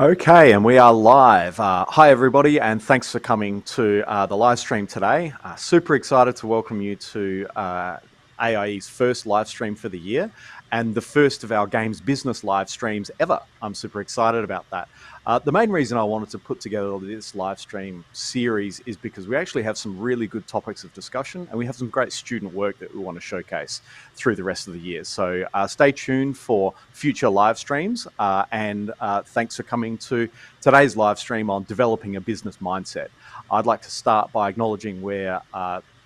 Okay, and we are live. Hi, everybody, and thanks for coming to the live stream today. Super excited to welcome you to AIE's first live stream for the year and the first of our games business live streams ever. I'm super excited about that. The main reason I wanted to put together this live stream series is because we actually have some really good topics of discussion and we have some great student work that we want to showcase through the rest of the year. So stay tuned for future live streams and thanks for coming to today's live stream on developing a business mindset. I'd like to start by acknowledging we're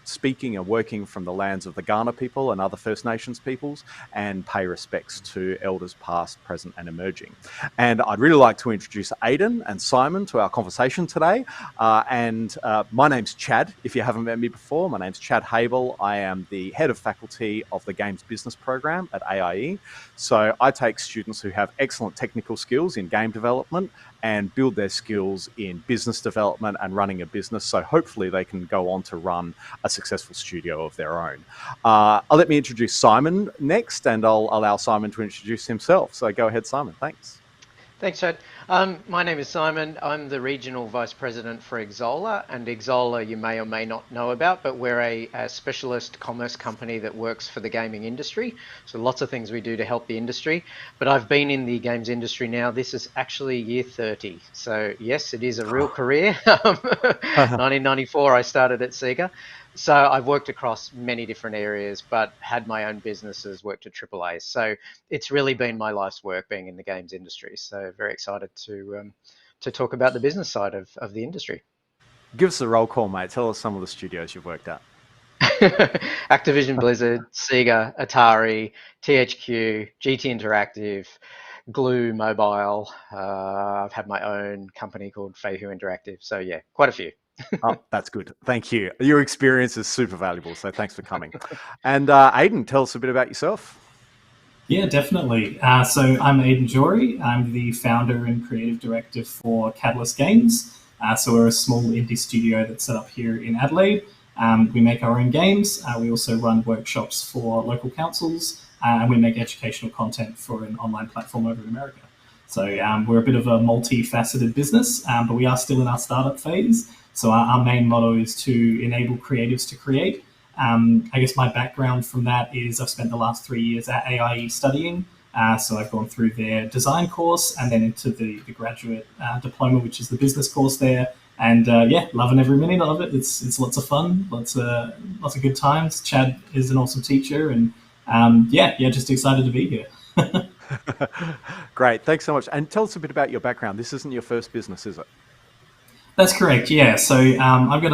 speaking and working from the lands of the Kaurna people and other First Nations peoples, and pay respects to elders past, present, and emerging. And I'd really like to introduce Aiden and Simon to our conversation today. My name's Chad, if you haven't met me before. My name's Chad Habel. I am the head of faculty of the Games Business program at AIE. So I take students who have excellent technical skills in game development and build their skills in business development and running a business. So hopefully they can go on to run a successful studio of their own. Let me introduce Simon next, and I'll allow Simon to introduce himself. So go ahead, Simon. Thanks. Thanks, Chad. My name is Simon. I'm the Regional Vice President for Xsolla, and Xsolla you may or may not know about, but we're a specialist commerce company that works for the gaming industry. So lots of things we do to help the industry, but I've been in the games industry now. This is actually year 30. So yes, it is a real career. 1994, I started at Sega. So I've worked across many different areas, but had my own businesses, worked at AAA. So it's really been my life's work being in the games industry. So very excited to talk about the business side of the industry. Give us a roll call, mate. Tell us some of the studios you've worked at. Activision Blizzard, Sega, Atari, THQ, GT Interactive, Glue Mobile. I've had my own company called Feihu Interactive. So yeah, quite a few. Oh, that's good. Thank you. Your experience is super valuable. So thanks for coming. And Aiden, tell us a bit about yourself. Yeah, definitely. So I'm Aiden Gyory. I'm the founder and creative director for Catalyst Games. So we're a small indie studio that's set up here in Adelaide. We make our own games. We also run workshops for local councils, and we make educational content for an online platform over in America. So we're a bit of a multifaceted business, but we are still in our startup phase. So our main motto is to enable creatives to create. I guess my background from that is I've spent the last 3 years at AIE studying. So I've gone through their design course and then into the graduate diploma, which is the business course there. And yeah, loving every minute of it. It's lots of fun, lots of good times. Chad is an awesome teacher, and yeah, just excited to be here. Great, thanks so much. And tell us a bit about your background. This isn't your first business, is it? That's correct, yeah. So I've got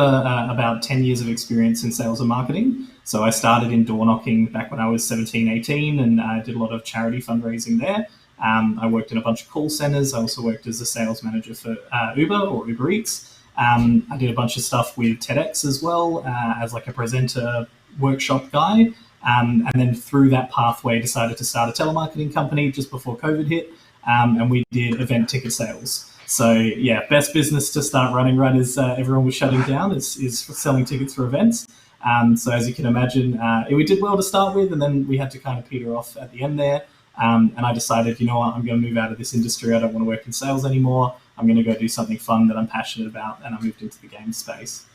about 10 years of experience in sales and marketing. So I started in door knocking back when I was 17, 18, and I did a lot of charity fundraising there. I worked in a bunch of call centers. I also worked as a sales manager for Uber or Uber Eats. I did a bunch of stuff with TEDx as well as like a presenter workshop guy. And then through that pathway, decided to start a telemarketing company just before COVID hit. And we did event ticket sales. So yeah, best business to start running right as everyone was shutting down is selling tickets for events. So as you can imagine, we did well to start with, and then we had to kind of peter off at the end there. And I decided, you know what, I'm going to move out of this industry. I don't want to work in sales anymore. I'm going to go do something fun that I'm passionate about, and I moved into the game space.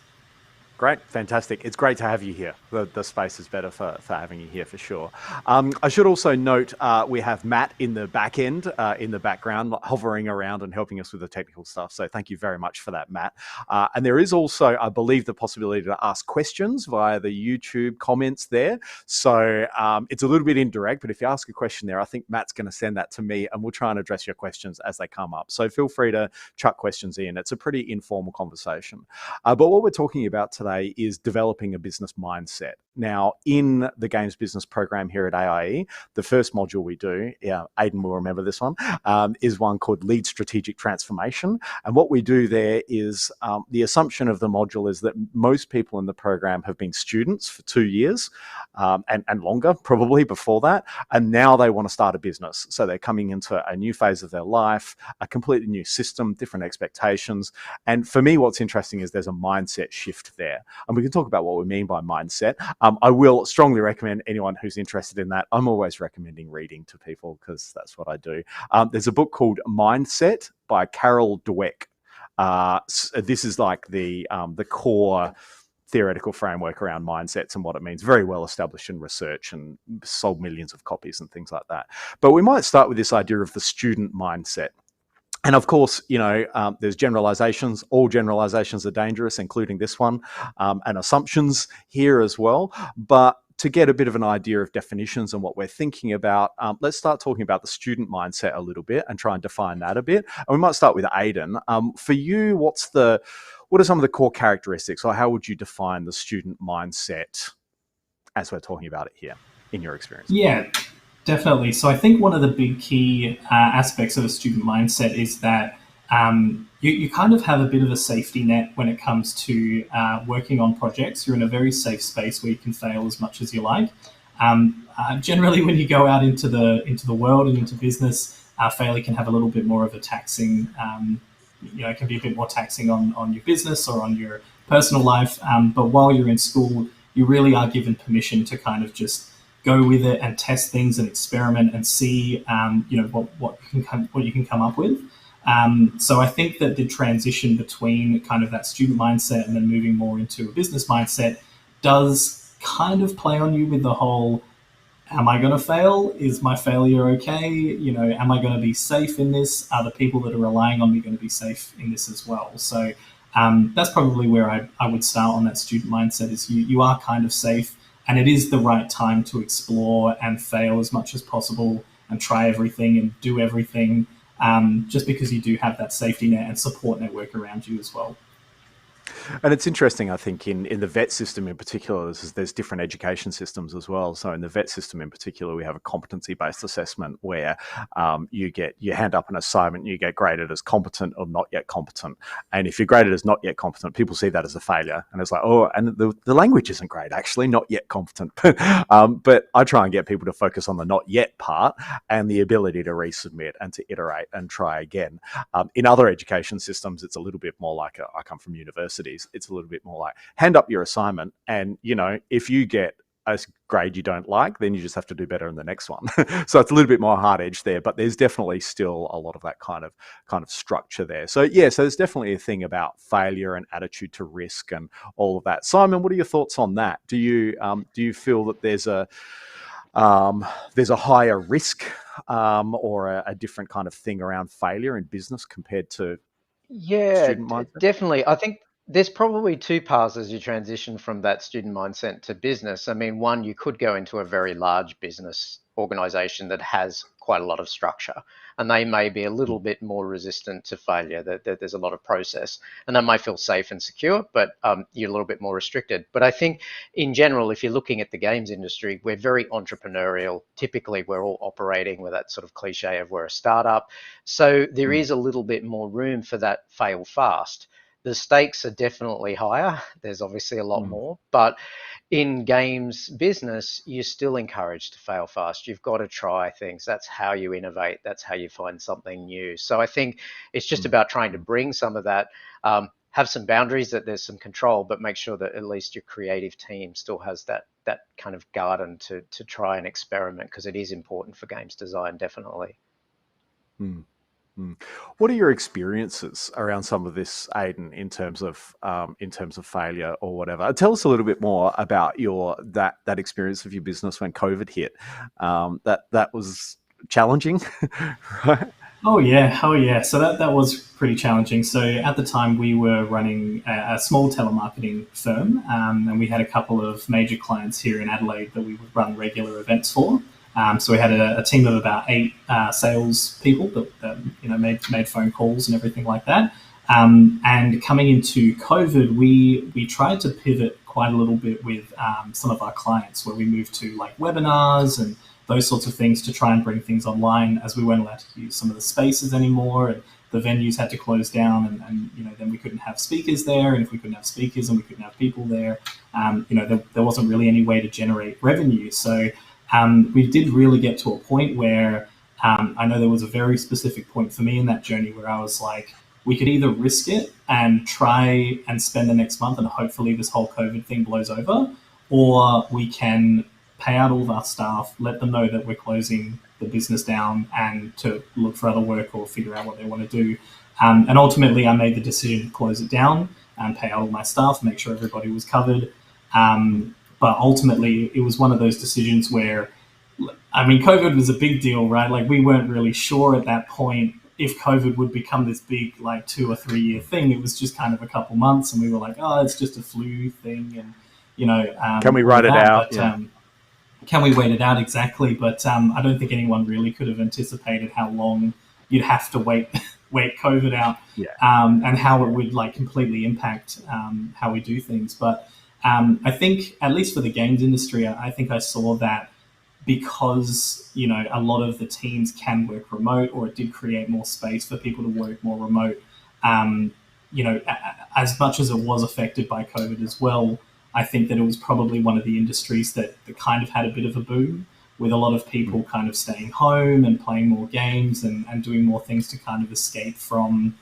Great, fantastic. It's great to have you here. The space is better for having you here for sure. I should also note we have Matt in the back end, in the background, hovering around and helping us with the technical stuff. So thank you very much for that, Matt. And there is also, I believe, the possibility to ask questions via the YouTube comments there. So it's a little bit indirect, but if you ask a question there, I think Matt's going to send that to me and we'll try and address your questions as they come up. So feel free to chuck questions in. It's a pretty informal conversation. But what we're talking about today is developing a business mindset. Now, in the Games Business program here at AIE, the first module we do, Aiden will remember this one, is one called Lead Strategic Transformation. And what we do there is the assumption of the module is that most people in the program have been students for 2 years and longer, probably before that. And now they want to start a business. So they're coming into a new phase of their life, a completely new system, different expectations. And for me, what's interesting is there's a mindset shift there. And we can talk about what we mean by mindset. I will strongly recommend anyone who's interested in that. I'm always recommending reading to people because that's what I do. There's a book called Mindset by Carol Dweck. This is like the core theoretical framework around mindsets and what it means. Very well established in research and sold millions of copies and things like that. But we might start with this idea of the student mindset. And of course, there's generalizations. All generalizations are dangerous, including this one, and assumptions here as well. But to get a bit of an idea of definitions and what we're thinking about, let's start talking about the student mindset a little bit and try and define that a bit. And we might start with Aiden. For you, what are some of the core characteristics, or how would you define the student mindset as we're talking about it here in your experience? Yeah, definitely. So I think one of the big key aspects of a student mindset is that you kind of have a bit of a safety net when it comes to working on projects. You're in a very safe space where you can fail as much as you like. Generally, when you go out into the world and into business, failure can have a little bit more of a taxing. It can be a bit more taxing on your business or on your personal life. But while you're in school, you really are given permission to kind of just go with it and test things and experiment and see, what you can come up with. So I think that the transition between kind of that student mindset and then moving more into a business mindset does kind of play on you with the whole, am I going to fail? Is my failure okay? Am I going to be safe in this? Are the people that are relying on me going to be safe in this as well? So that's probably where I would start on that student mindset, is you are kind of safe, and it is the right time to explore and fail as much as possible and try everything and do everything, just because you do have that safety net and support network around you as well. And it's interesting, I think, in the vet system in particular, there's different education systems as well. So in the vet system in particular, we have a competency-based assessment where you hand up an assignment, you get graded as competent or not yet competent. And if you're graded as not yet competent, people see that as a failure. And it's like, oh, and the language isn't great, actually, not yet competent. But I try and get people to focus on the not yet part and the ability to resubmit and to iterate and try again. In other education systems, it's a little bit more like, I come from universities, it's a little bit more like, hand up your assignment, and if you get a grade you don't like, then you just have to do better in the next one. So it's a little bit more hard edge there, but there's definitely still a lot of that kind of structure there. So yeah, so there's definitely a thing about failure and attitude to risk and all of that. Simon, what are your thoughts on that? Do you feel that there's a higher risk or a different kind of thing around failure in business compared to student mindset? Definitely. I think there's probably two paths as you transition from that student mindset to business. I mean, one, you could go into a very large business organization that has quite a lot of structure, and they may be a little bit more resistant to failure. There's a lot of process, and they might feel safe and secure, but you're a little bit more restricted. But I think in general, if you're looking at the games industry, we're very entrepreneurial. Typically, we're all operating with that sort of cliche of we're a startup. So there is a little bit more room for that fail fast. The stakes are definitely higher. There's obviously a lot more, but in games business, you're still encouraged to fail fast. You've got to try things. That's how you innovate. That's how you find something new. So I think it's just about trying to bring some of that, have some boundaries, that there's some control, but make sure that at least your creative team still has that kind of garden to try and experiment, because it is important for games design, definitely. What are your experiences around some of this, Aiden, in terms of failure or whatever? Tell us a little bit more about that experience of your business when COVID hit. That was challenging, right? Oh yeah. So that was pretty challenging. So at the time we were running a small telemarketing firm, and we had a couple of major clients here in Adelaide that we would run regular events for. So we had a team of about 8 sales people that made phone calls and everything like that. And coming into COVID, we tried to pivot quite a little bit with some of our clients, where we moved to like webinars and those sorts of things to try and bring things online, as we weren't allowed to use some of the spaces anymore, and the venues had to close down, and then we couldn't have speakers there, and if we couldn't have speakers and we couldn't have people there, there wasn't really any way to generate revenue. So we did really get to a point where I know there was a very specific point for me in that journey where I was like, we could either risk it and try and spend the next month and hopefully this whole COVID thing blows over, or we can pay out all of our staff, let them know that we're closing the business down and to look for other work or figure out what they want to do. And ultimately, I made the decision to close it down and pay out all my staff, make sure everybody was covered. But ultimately, it was one of those decisions where, I mean, COVID was a big deal, right? Like, we weren't really sure at that point if COVID would become this big, like, 2 or 3 year thing. It was just kind of a couple months, and we were like, oh, it's just a flu thing, and Can we write it out? But can we wait it out exactly? But I don't think anyone really could have anticipated how long you'd have to wait COVID out, and how it would like completely impact how we do things. But I think, at least for the games industry, I think I saw that because a lot of the teams can work remote, or it did create more space for people to work more remote. As much as it was affected by COVID as well, I think that it was probably one of the industries that kind of had a bit of a boom, with a lot of people kind of staying home and playing more games and doing more things to kind of escape from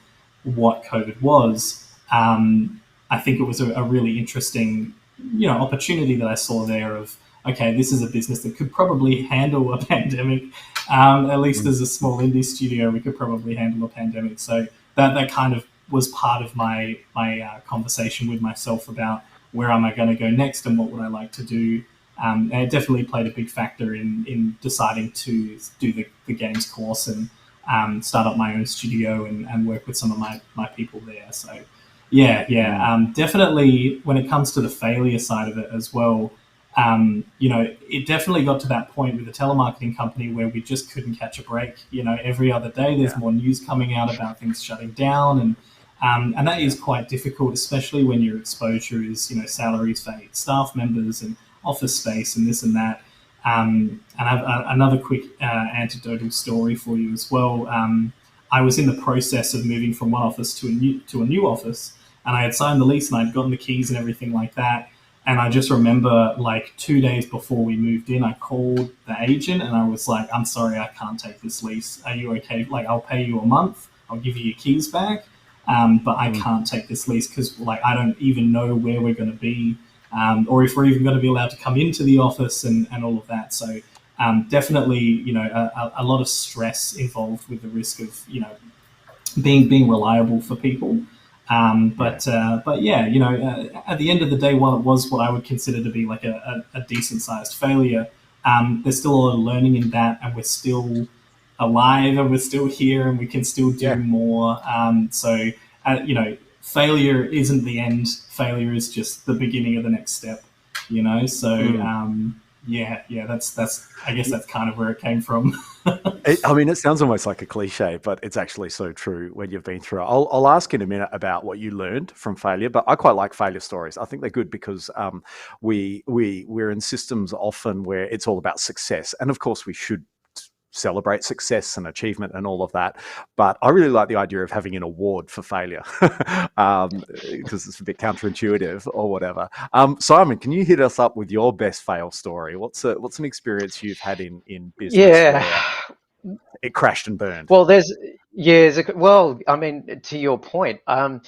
what COVID was. I think it was a really interesting, opportunity that I saw there of, okay, this is a business that could probably handle a pandemic. At least as a small indie studio, we could probably handle a pandemic. So that kind of was part of my conversation with myself about where am I going to go next and what would I like to do. And it definitely played a big factor in deciding to do the games course and start up my own studio and work with some of my people there. So definitely when it comes to the failure side of it as well, it definitely got to that point with the telemarketing company where we just couldn't catch a break. Every other day there's more news coming out about things shutting down, and that is quite difficult, especially when your exposure is, salaries for 8 staff members and office space and this and that. And I have another quick anecdotal story for you as well. I was in the process of moving from one office to a new office, and I had signed the lease and I'd gotten the keys and everything like that. And I just remember, like, 2 days before we moved in, I called the agent and I was like, I'm sorry, I can't take this lease. Are you okay? Like, I'll pay you a month. I'll give you your keys back. But I can't take this lease because, like, I don't even know where we're going to be, or if we're even going to be allowed to come into the office and all of that. So definitely, a lot of stress involved with the risk of, being reliable for people. But yeah, at the end of the day, while it was what I would consider to be like a decent sized failure, there's still a lot of learning in that, and we're still alive and we're still here and we can still do more. So failure isn't the end. Failure is just the beginning of the next step, So that's I guess that's kind of where it came from. It sounds almost like a cliche, but it's actually so true when you've been through it. I'll ask in a minute about what you learned from failure, but I quite like failure stories. I think they're good because we're in systems often where it's all about success, and of course we should celebrate success and achievement and all of that. But I really like the idea of having an award for failure because it's a bit counterintuitive or whatever. Simon, can you hit us up with your best fail story? What's an experience you've had in business where it crashed and burned? Well, I mean, to your point, I've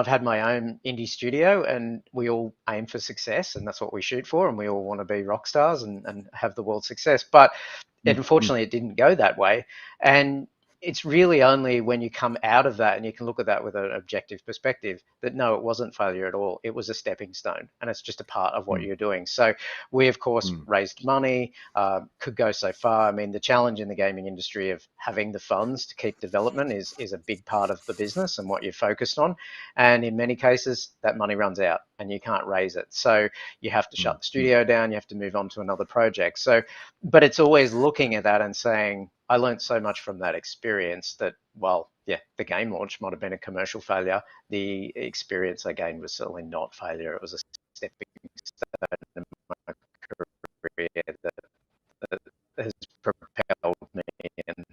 had my own indie studio, and we all aim for success, and that's what we shoot for, and we all want to be rock stars and have the world's success. But unfortunately, it didn't go that way. And it's really only when you come out of that and you can look at that with an objective perspective that no, it wasn't failure at all. It was a stepping stone, and it's just a part of what you're doing. So we, of course, raised money, could go so far. I mean, the challenge in the gaming industry of having the funds to keep development is a big part of the business and what you're focused on. And in many cases, that money runs out and you can't raise it. So you have to shut the studio down. You have to move on to another project. So, but it's always looking at that and saying, I learned so much from that experience that, well, yeah, the game launch might have been a commercial failure. The experience I gained was certainly not failure. It was a stepping stone in my career that has propelled me. And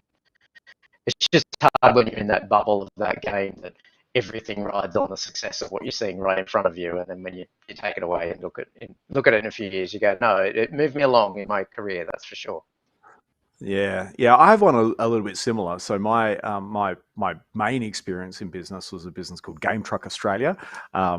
it's just hard when you're in that bubble of that game that everything rides on the success of what you're seeing right in front of you. And then when you take it away and look at it in a few years, you go, no, it moved me along in my career, that's for sure. Yeah. I have one a little bit similar. So my main experience in business was a business called Game Truck Australia,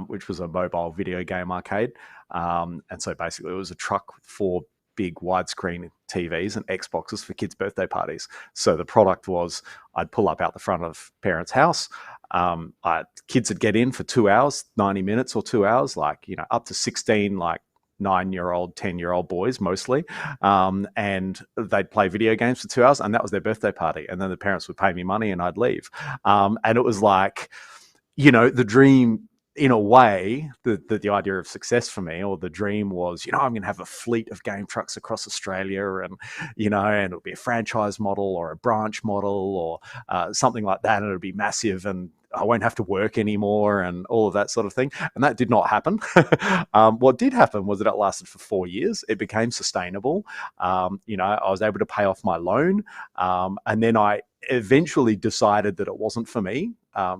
which was a mobile video game arcade. And so basically it was a truck with 4 big widescreen TVs and Xboxes for kids' birthday parties. So the product was, I'd pull up out the front of parents' house. Kids would get in for 2 hours, 90 minutes or 2 hours, like, up to 16, like 9-year-old, 10-year-old boys mostly. And they'd play video games for 2 hours, and that was their birthday party. And then the parents would pay me money and I'd leave. And it was like, the dream, in a way, the idea of success for me, or the dream was, I'm going to have a fleet of game trucks across Australia, and and it'll be a franchise model or a branch model or something like that, and it'll be massive, and I won't have to work anymore, and all of that sort of thing. And that did not happen. What did happen was that it lasted for 4 years. It became sustainable. I was able to pay off my loan, and then I eventually decided that it wasn't for me.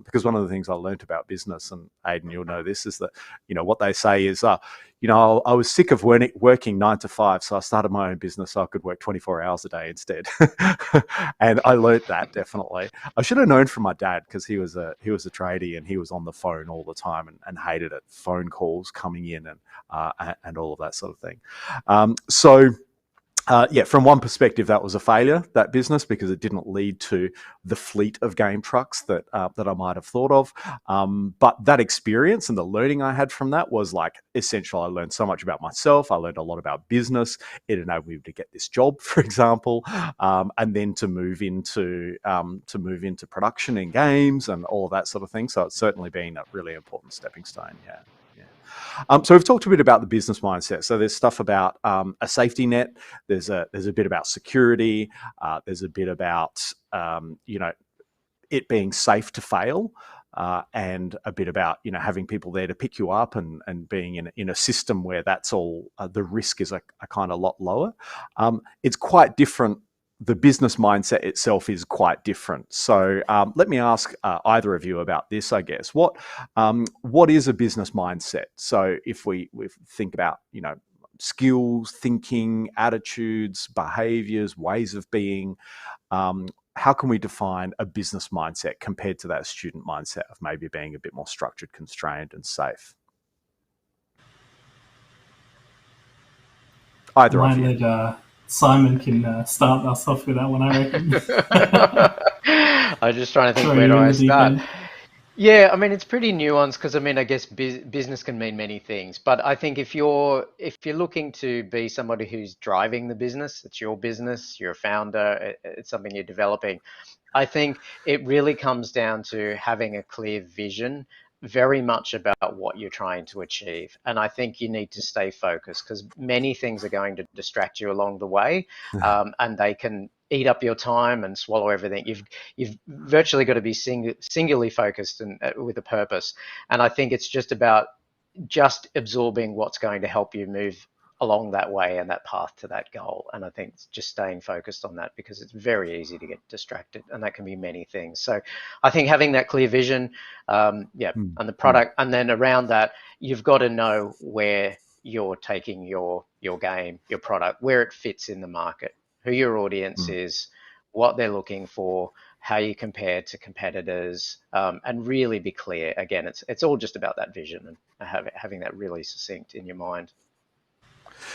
Because one of the things I learned about business, and Aiden, you'll know this, is that, what they say is, I was sick of working 9 to 5, so I started my own business so I could work 24 hours a day instead. And I learned that, definitely. I should have known from my dad, because he was a tradie, and he was on the phone all the time, and hated it, phone calls coming in and all of that sort of thing. From one perspective, that was a failure, that business, because it didn't lead to the fleet of game trucks that I might have thought of. But that experience and the learning I had from that was like essential. I learned so much about myself. I learned a lot about business. It enabled me to get this job, for example, and then to move into production in games and all of that sort of thing. So it's certainly been a really important stepping stone. Yeah. So we've talked a bit about the business mindset. So there's stuff about a safety net. There's a bit about security. There's a bit about it being safe to fail, and a bit about having people there to pick you up, and being in a system where that's all the risk is a kind of lot lower. It's quite different. The business mindset itself is quite different. So let me ask either of you about this, I guess. What is a business mindset? So if we think about, skills, thinking, attitudes, behaviors, ways of being, how can we define a business mindset compared to that student mindset of maybe being a bit more structured, constrained, and safe? Either of you. Simon can start us off with that one, I reckon. I was just trying to think, where do I start? Yeah, I mean, it's pretty nuanced, because I guess business can mean many things. But I think if you're looking to be somebody who's driving the business, it's your business, you're a founder, it's something you're developing. I think it really comes down to having a clear vision, very much about what you're trying to achieve. And I think you need to stay focused, because many things are going to distract you along the way, and they can eat up your time and swallow everything. You've virtually got to be singularly focused and with a purpose. And I think it's just about just absorbing what's going to help you move along that way and that path to that goal. And I think it's just staying focused on that, because it's very easy to get distracted, and that can be many things. So I think having that clear vision, and the product, and then around that, you've got to know where you're taking your game, your product, where it fits in the market, who your audience is, what they're looking for, how you compare to competitors, and really be clear. Again, it's all just about that vision and having that really succinct in your mind.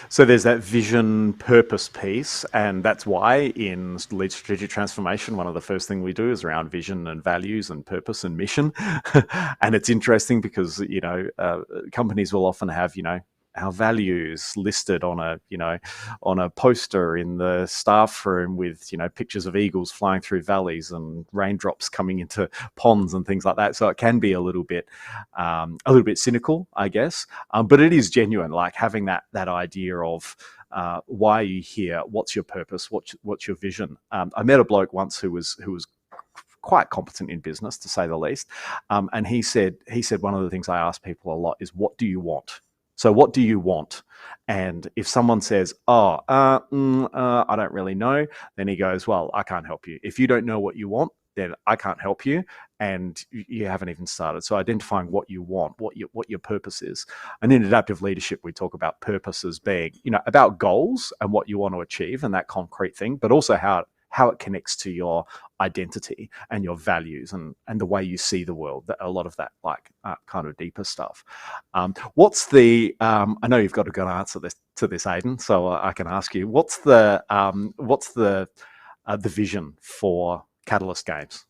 So there's that vision purpose piece, and that's why in Lead Strategic Transformation, one of the first things we do is around vision and values and purpose and mission. And it's interesting because, companies will often have, our values listed on a poster in the staff room with, pictures of eagles flying through valleys and raindrops coming into ponds and things like that. So it can be a little bit cynical, I guess. But it is genuine, like having that idea of why are you here? What's your purpose? What's your vision? I met a bloke once who was quite competent in business, to say the least. And he said one of the things I ask people a lot is, what do you want? So what do you want? And if someone says, I don't really know, then he goes, well, I can't help you. If you don't know what you want, then I can't help you, and you haven't even started. So identifying what you want, what your purpose is. And in adaptive leadership, we talk about purpose as being, about goals and what you want to achieve and that concrete thing, but also how how it connects to your identity and your values and the way you see the world. A lot of that kind of deeper stuff. What's the? I know you've got a good answer to this, Aiden. So I can ask you, what's the vision for Catalyst Games?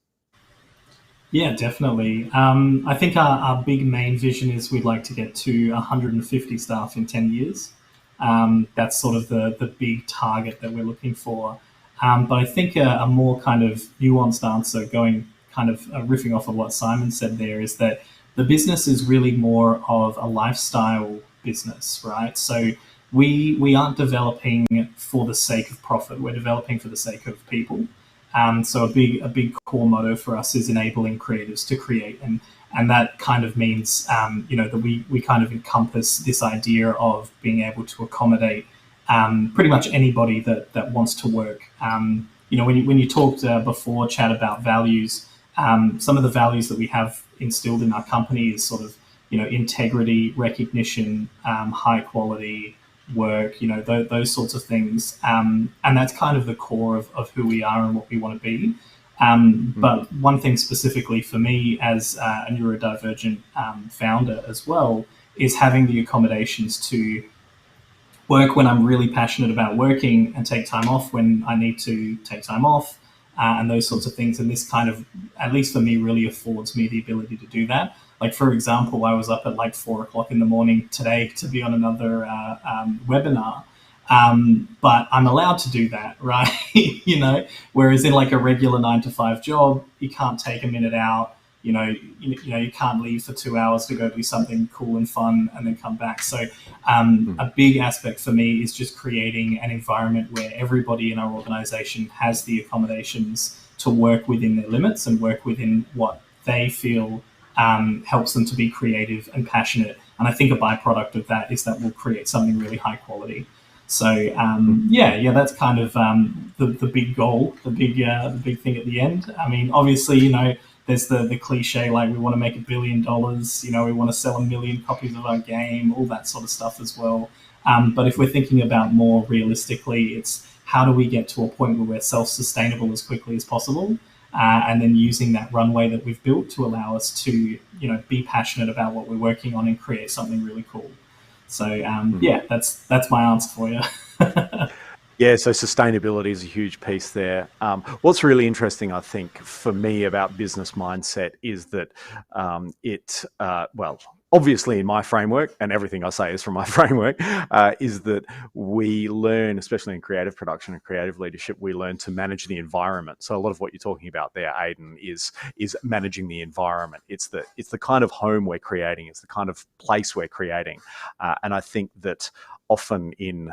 Yeah, definitely. I think our big main vision is we'd like to get to 150 staff in 10 years. That's sort of the big target that we're looking for. But I think a more kind of nuanced answer, going kind of riffing off of what Simon said there, is that the business is really more of a lifestyle business, right? So we aren't developing for the sake of profit. We're developing for the sake of people. So a big core motto for us is enabling creatives to create, and that kind of means that we kind of encompass this idea of being able to accommodate pretty much anybody that wants to work. When you talked before, Chad, about values, some of the values that we have instilled in our company is sort of integrity, recognition, high quality work, those sorts of things. And that's kind of the core of who we are and what we want to be. But one thing specifically for me as a neurodivergent founder as well is having the accommodations to work when I'm really passionate about working and take time off when I need to take time off, and those sorts of things. And this kind of, at least for me, really affords me the ability to do that. Like, for example, I was up at like 4 o'clock in the morning today to be on another webinar. But I'm allowed to do that, right? Whereas in like a regular 9 to 5 job, you can't take a minute out. You can't leave for 2 hours to go do something cool and fun and then come back. So a big aspect for me is just creating an environment where everybody in our organization has the accommodations to work within their limits and work within what they feel helps them to be creative and passionate. And I think a byproduct of that is that we'll create something really high quality. So that's kind of the big goal, the big thing at the end. I mean, obviously, there's the cliche, like we want to make $1 billion, we want to sell 1 million copies of our game, all that sort of stuff as well. But if we're thinking about more realistically, it's how do we get to a point where we're self-sustainable as quickly as possible, and then using that runway that we've built to allow us to, be passionate about what we're working on and create something really cool. So that's my answer for you. Yeah, so sustainability is a huge piece there. What's really interesting, I think, for me about business mindset is that obviously in my framework, and everything I say is from my framework, is that we learn, especially in creative production and creative leadership, we learn to manage the environment. So a lot of what you're talking about there, Aiden, is managing the environment. It's the kind of home we're creating. It's the kind of place we're creating. And I think that often in,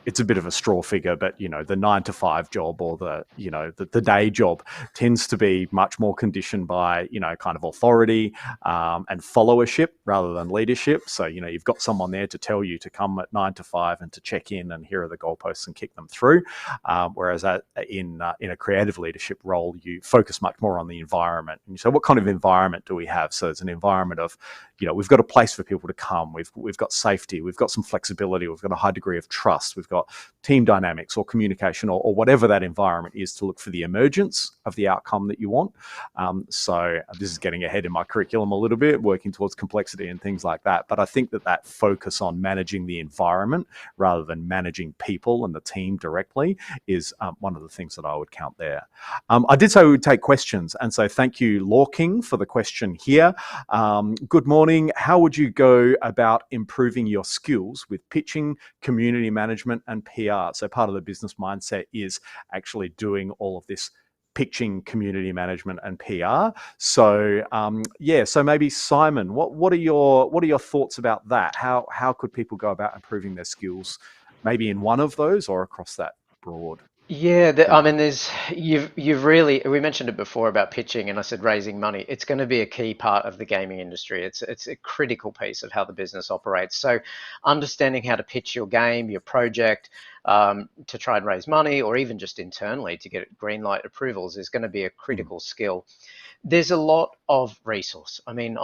it's a bit of a straw figure, but, the 9 to 5 job or the day job tends to be much more conditioned by, kind of authority and followership rather than leadership. So, you've got someone there to tell you to come at 9 to 5 and to check in and here are the goalposts and kick them through. Whereas in a creative leadership role, you focus much more on the environment. And so what kind of environment do we have? So it's an environment of, we've got a place for people to come. We've got safety. We've got some flexibility. We've got a high degree of trust. We've got team dynamics or communication or whatever that environment is to look for the emergence of the outcome that you want. So this is getting ahead in my curriculum a little bit, working towards complexity and things like that. But I think that focus on managing the environment rather than managing people and the team directly is one of the things that I would count there. I did say we would take questions. And so thank you, Law King, for the question here. Good morning. How would you go about improving your skills with pitching, community management, and PR? So part of the business mindset is actually doing all of this pitching, community management, and PR. So so maybe Simon, what are your thoughts about that? How could people go about improving their skills, maybe in one of those or across that broad? Yeah, I mean, you've really, we mentioned it before about pitching, and I said raising money. It's going to be a key part of the gaming industry. It's a critical piece of how the business operates. So, understanding how to pitch your game, your project, to try and raise money, or even just internally to get green light approvals, is going to be a critical skill. There's a lot of resource. I mean,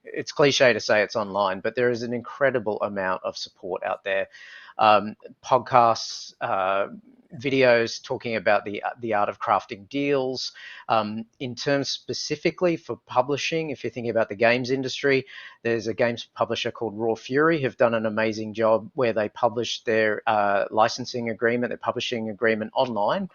it's cliche to say it's online, but there is an incredible amount of support out there. Podcasts, videos talking about the art of crafting deals. In terms specifically for publishing, if you're thinking about the games industry, there's a games publisher called Raw Fury who've done an amazing job where they publish their licensing agreement, their publishing agreement online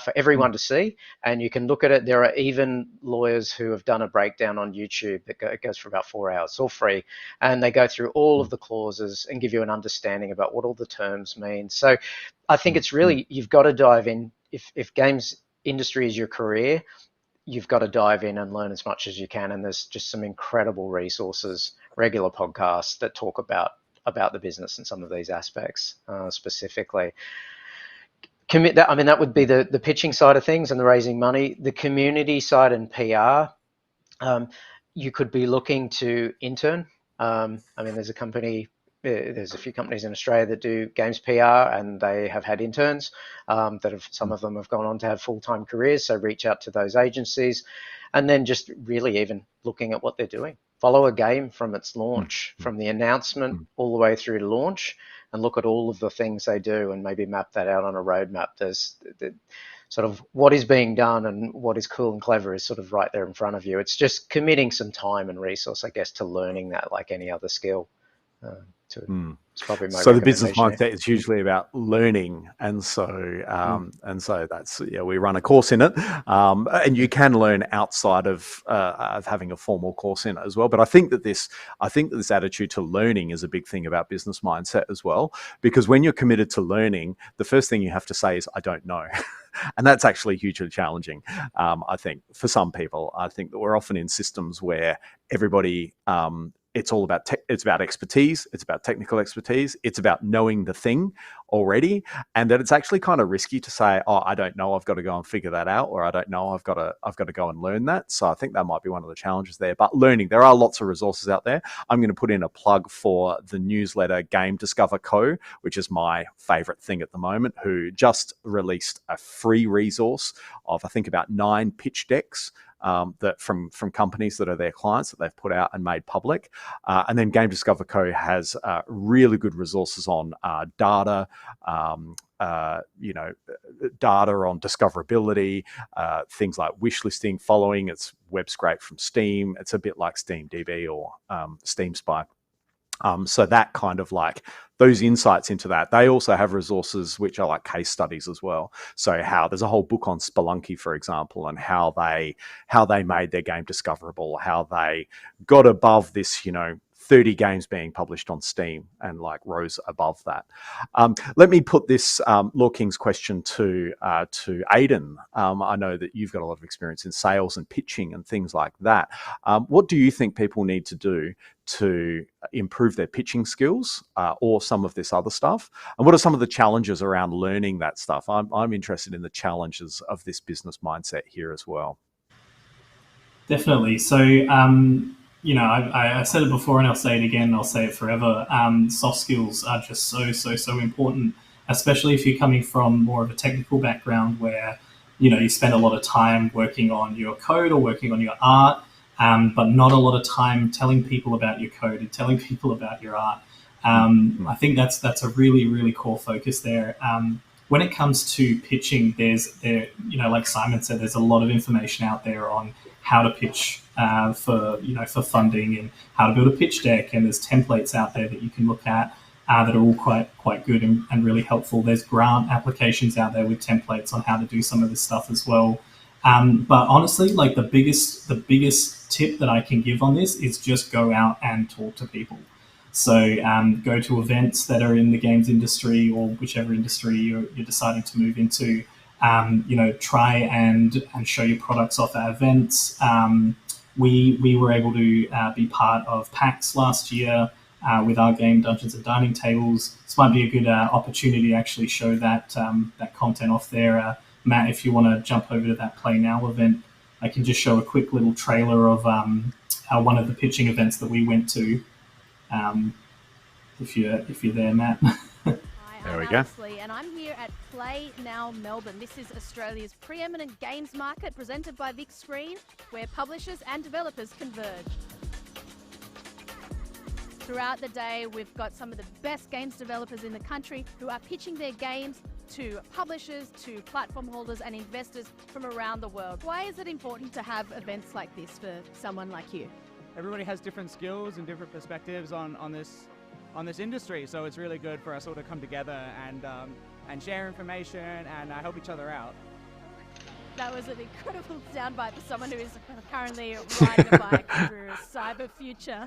for everyone to see, and you can look at it. There are even lawyers who have done a breakdown on YouTube that goes for about 4 hours. It's all free, and they go through all of the clauses and give you an understanding about what all the terms mean. So I think it's really, you've got to dive in. If games industry is your career, you've got to dive in and learn as much as you can, and there's just some incredible resources, regular podcasts that talk about the business and some of these aspects specifically. That would be the pitching side of things and the raising money. The community side and PR, you could be looking to intern. There's a few companies in Australia that do games PR, and they have had interns some of them have gone on to have full-time careers. So reach out to those agencies, and then just really even looking at what they're doing. Follow a game from its launch, from the announcement all the way through to launch, and look at all of the things they do and maybe map that out on a roadmap. There's sort of what is being done and what is cool and clever is sort of right there in front of you. It's just committing some time and resource, I guess, to learning that like any other skill. It's probably my so the business recommendation mindset is usually about learning, and so that's we run a course in it, and you can learn outside of having a formal course in it as well. But I think that this attitude to learning is a big thing about business mindset as well, because when you're committed to learning, the first thing you have to say is I don't know. And that's actually hugely challenging. I think for some people, I think that we're often in systems where everybody it's all about it's about expertise, it's about technical expertise, it's about knowing the thing already, and that it's actually kind of risky to say, oh, I don't know, I've got to go and figure that out, or I don't know, I've got to go and learn that. So I think that might be one of the challenges there. But learning, there are lots of resources out there. I'm going to put in a plug for the newsletter Game Discover Co., which is my favorite thing at the moment, who just released a free resource of I think about 9 pitch decks that from companies that are their clients that they've put out and made public. And then Game Discover Co. has really good resources on data, data on discoverability, things like wish listing, following. It's web scrape from Steam. It's a bit like SteamDB or Steam Spy. So that kind of like those insights into that. They also have resources which are like case studies as well. So how there's a whole book on Spelunky, for example, and how they made their game discoverable, how they got above this, 30 games being published on Steam and like rose above that. Let me put this Law King's question to Aiden. I know that you've got a lot of experience in sales and pitching and things like that. What do you think people need to do to improve their pitching skills or some of this other stuff? And what are some of the challenges around learning that stuff? I'm interested in the challenges of this business mindset here as well. Definitely. So, I said it before and I'll say it again, I'll say it forever. Soft skills are just so important, especially if you're coming from more of a technical background where, you spend a lot of time working on your code or working on your art, but not a lot of time telling people about your code and telling people about your art. I think that's a really, really core focus there. When it comes to pitching, like Simon said, there's a lot of information out there on how to pitch for funding and how to build a pitch deck, and there's templates out there that you can look at that are all quite good and really helpful. There's grant applications out there with templates on how to do some of this stuff as well. But honestly, like the biggest tip that I can give on this is just go out and talk to people. So go to events that are in the games industry or whichever industry you're deciding to move into. Try and show your products off at events. We were able to be part of PAX last year with our game Dungeons and Dining Tables. This might be a good opportunity to actually show that content off there. Matt, if you want to jump over to that Play Now event, I can just show a quick little trailer of one of the pitching events that we went to. If you're there, Matt. There we go. And I'm here at Play Now Melbourne. This is Australia's preeminent games market presented by Vic Screen, where publishers and developers converge. Throughout the day, we've got some of the best games developers in the country who are pitching their games to publishers, to platform holders and investors from around the world. Why is it important to have events like this for someone like you? Everybody has different skills and different perspectives on this industry, so it's really good for us all to come together and share information and help each other out. That was an incredible soundbite for someone who is currently riding a bike through a cyber future.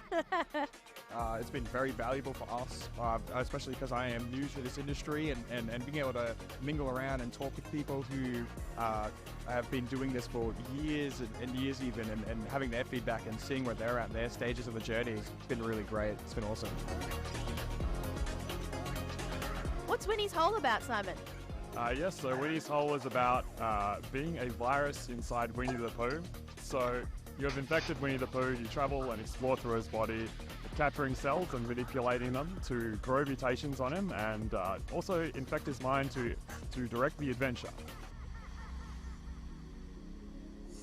It's been very valuable for us, especially because I am new to this industry, and being able to mingle around and talk with people who have been doing this for years and years even, and having their feedback and seeing where they're at, their stages of the journey, has been really great. It's been awesome. What's Winnie's Hole about, Simon? Yes, so Winnie's Hole is about being a virus inside Winnie the Pooh. So you have infected Winnie the Pooh, you travel and explore through his body, capturing cells and manipulating them to grow mutations on him, and also infect his mind to direct the adventure.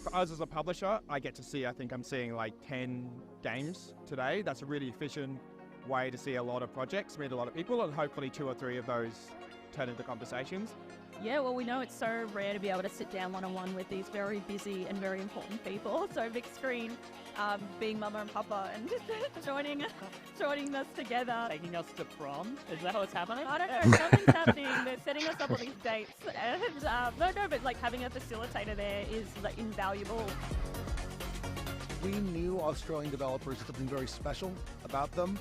For us as a publisher, I get to see, I think I'm seeing like 10 games today. That's a really efficient way to see a lot of projects, meet a lot of people, and hopefully 2 or 3 of those turn into conversations. Yeah, well, we know it's so rare to be able to sit down one-on-one with these very busy and very important people. So big screen, being mama and papa and joining us together. Taking us to prom? Is that what's happening? I don't know, something's happening. They're setting us up on these dates. And but like having a facilitator there is like invaluable. We knew Australian developers had something very special about them.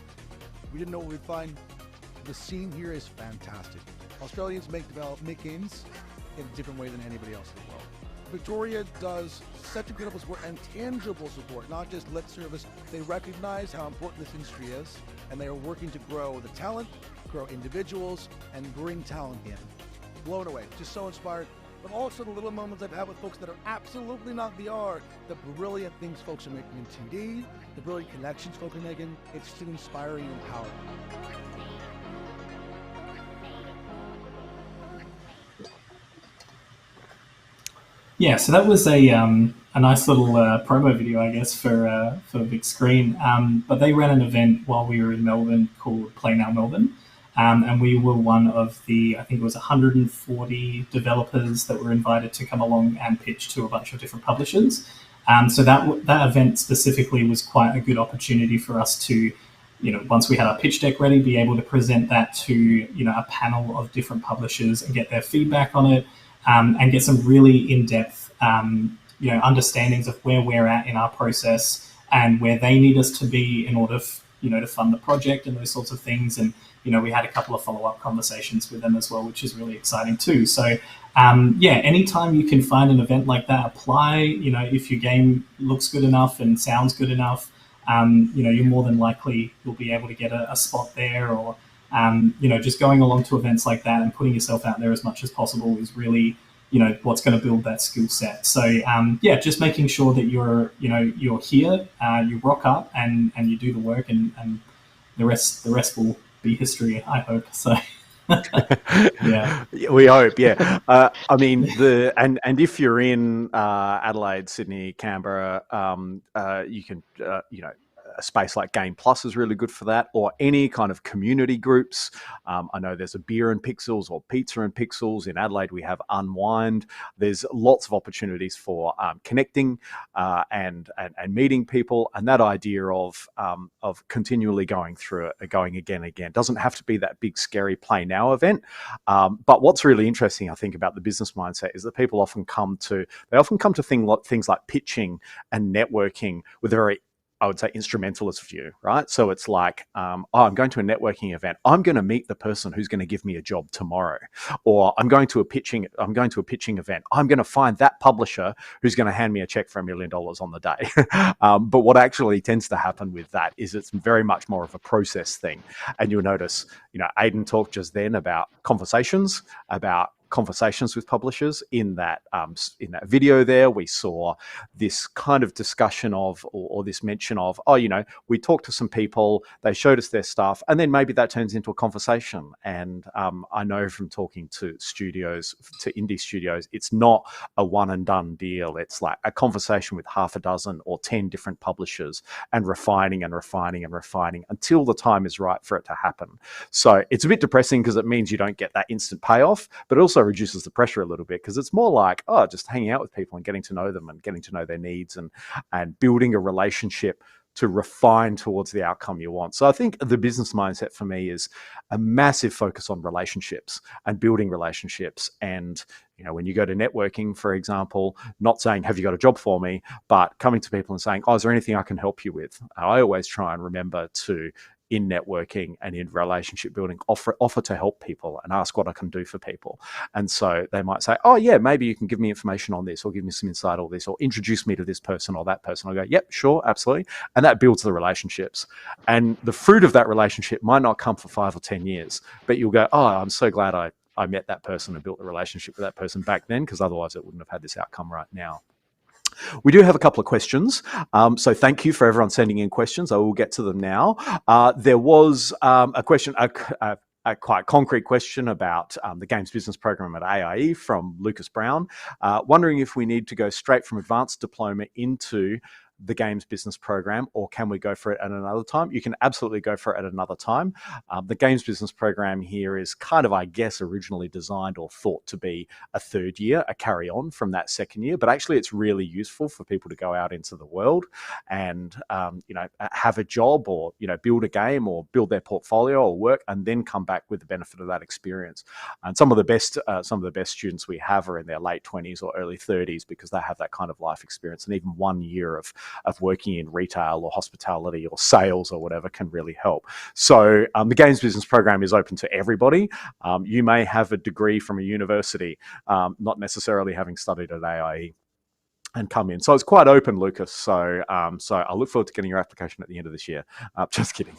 We didn't know what we'd find. The scene here is fantastic. Australians make games in a different way than anybody else in the world. Victoria does such incredible support and tangible support, not just lip service. They recognize how important this industry is, and they are working to grow the talent, grow individuals, and bring talent in. Blown away, just so inspired. But also the little moments I've had with folks that are absolutely not VR, the brilliant things folks are making in 2D, the brilliant connections folks are making. It's just inspiring and empowering. Yeah, so that was a nice little promo video, I guess, for big screen. But they ran an event while we were in Melbourne called Play Now Melbourne, and we were one of the, I think it was 140 developers that were invited to come along and pitch to a bunch of different publishers. So that event specifically was quite a good opportunity for us to, once we had our pitch deck ready, be able to present that to, a panel of different publishers and get their feedback on it. And get some really in-depth, understandings of where we're at in our process and where they need us to be in order, to fund the project and those sorts of things. And, we had a couple of follow-up conversations with them as well, which is really exciting too. So, anytime you can find an event like that, apply. If your game looks good enough and sounds good enough, you're more than likely you'll be able to get a spot there, or just going along to events like that and putting yourself out there as much as possible is really, what's going to build that skill set. So, just making sure that you're here, you rock up and you do the work, and the rest will be history, I hope. So, yeah, we hope. Yeah, and if you're in Adelaide, Sydney, Canberra, you can, a space like Game Plus is really good for that, or any kind of community groups. I know there's a Beer and Pixels or Pizza and Pixels. In Adelaide, we have Unwind. There's lots of opportunities for connecting and meeting people, and that idea of continually going through it, going again and again. Doesn't have to be that big, scary Play Now event. But what's really interesting, I think, about the business mindset is that people often come to things like pitching and networking with a very, I would say, instrumentalist view, right? So it's like, I'm going to a networking event. I'm going to meet the person who's going to give me a job tomorrow, or I'm going to a pitching event. I'm going to find that publisher who's going to hand me a check for $1 million on the day. But what actually tends to happen with that is it's very much more of a process thing. And you'll notice, Aiden talked just then about conversations, about conversations with publishers. In that video there, we saw this kind of discussion of, or this mention of, we talked to some people, they showed us their stuff, and then maybe that turns into a conversation. And I know from talking to studios, to indie studios, it's not a one and done deal. It's like a conversation with half a dozen or 10 different publishers, and refining and refining and refining until the time is right for it to happen. So it's a bit depressing because it means you don't get that instant payoff, but it also reduces the pressure a little bit, because it's more like, just hanging out with people and getting to know them and getting to know their needs, and building a relationship to refine towards the outcome you want. So I think the business mindset for me is a massive focus on relationships and building relationships. And, when you go to networking, for example, not saying, have you got a job for me, but coming to people and saying, is there anything I can help you with? I always try and remember to, in networking and in relationship building, offer to help people and ask what I can do for people. And so they might say, maybe you can give me information on this, or give me some insight on this, or introduce me to this person or that person. I'll go, yep, sure, absolutely. And that builds the relationships. And the fruit of that relationship might not come for 5 or 10 years, but you'll go, I'm so glad I met that person and built a relationship with that person back then, because otherwise it wouldn't have had this outcome right now. We do have a couple of questions, so thank you for everyone sending in questions. I will get to them now. There was a question, a quite concrete question about the Games Business Program at AIE from Lucas Brown, wondering if we need to go straight from advanced diploma into the Games Business Program, or can we go for it at another time? You can absolutely go for it at another time. The Games Business Program here is kind of, I guess, originally designed or thought to be a third year, a carry on from that second year, but actually it's really useful for people to go out into the world and, have a job, or, build a game, or build their portfolio or work, and then come back with the benefit of that experience. And some of the best students we have are in their late 20s or early 30s, because they have that kind of life experience, and even 1 year of working in retail or hospitality or sales or whatever can really help. So the Games Business Program is open to everybody. You may have a degree from a university, not necessarily having studied at AIE, and come in. So it's quite open, Lucas. So I look forward to getting your application at the end of this year. Just kidding.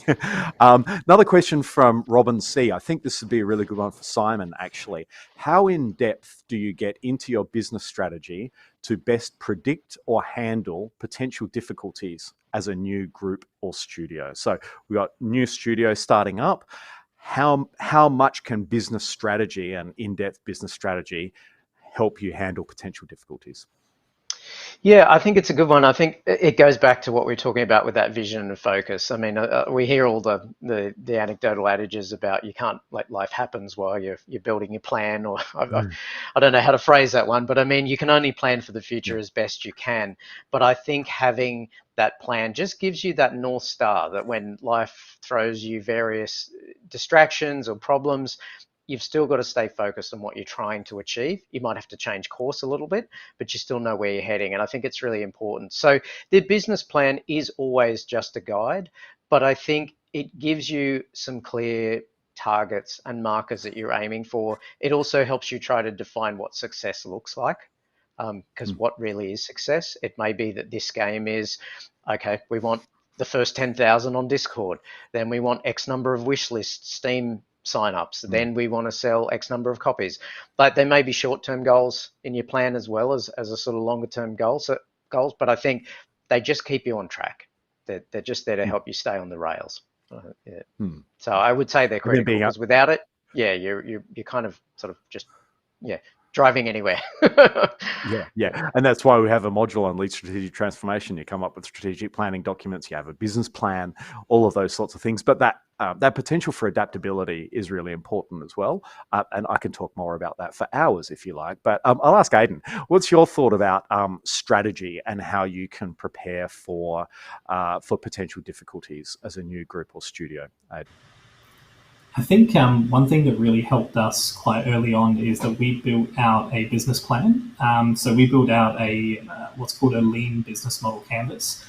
Another question from Robin C. I think this would be a really good one for Simon, actually. How in depth do you get into your business strategy to best predict or handle potential difficulties as a new group or studio? So we've got new studios starting up. How much can business strategy and in-depth business strategy help you handle potential difficulties? Yeah, I think it's a good one. I think it goes back to what we were talking about with that vision and focus. I mean, we hear all the anecdotal adages about you can't let life happens while you're building your plan, or I don't know how to phrase that one, but I mean, you can only plan for the future as best you can. But I think having that plan just gives you that North Star, that when life throws you various distractions or problems, you've still got to stay focused on what you're trying to achieve. You might have to change course a little bit, but you still know where you're heading. And I think it's really important. So the business plan is always just a guide, but I think it gives you some clear targets and markers that you're aiming for. It also helps you try to define what success looks like, because what really is success? It may be that this game is, okay, we want the first 10,000 on Discord. Then we want X number of wish lists, Steam signups. Then we want to sell X number of copies. But there may be short-term goals in your plan as well as a sort of longer-term goals. But I think they just keep you on track. They're just there to help you stay on the rails. So I would say they're critical, because without it, you're kind of sort of just driving anywhere. Yeah. And that's why we have a module on lead strategic transformation. You come up with strategic planning documents, you have a business plan, all of those sorts of things. But that potential for adaptability is really important as well. And I can talk more about that for hours if you like. But I'll ask Aiden, what's your thought about strategy and how you can prepare for potential difficulties as a new group or studio? Aiden? I think one thing that really helped us quite early on is that we built out a business plan. So we built out a what's called a lean business model canvas,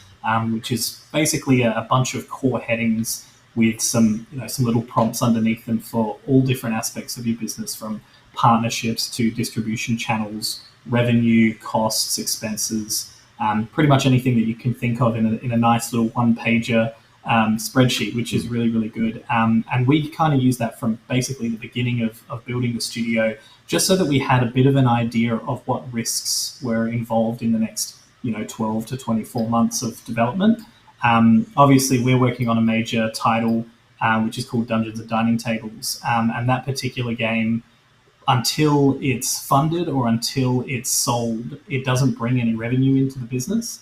which is basically a bunch of core headings with some little prompts underneath them for all different aspects of your business, from partnerships to distribution channels, revenue, costs, expenses, pretty much anything that you can think of in a nice little one-pager spreadsheet, which is really, really good. And we kind of use that from basically the beginning of building the studio, just so that we had a bit of an idea of what risks were involved in the next 12 to 24 months of development. Obviously, we're working on a major title, which is called Dungeons and Dining Tables, and that particular game, until it's funded or until it's sold, it doesn't bring any revenue into the business,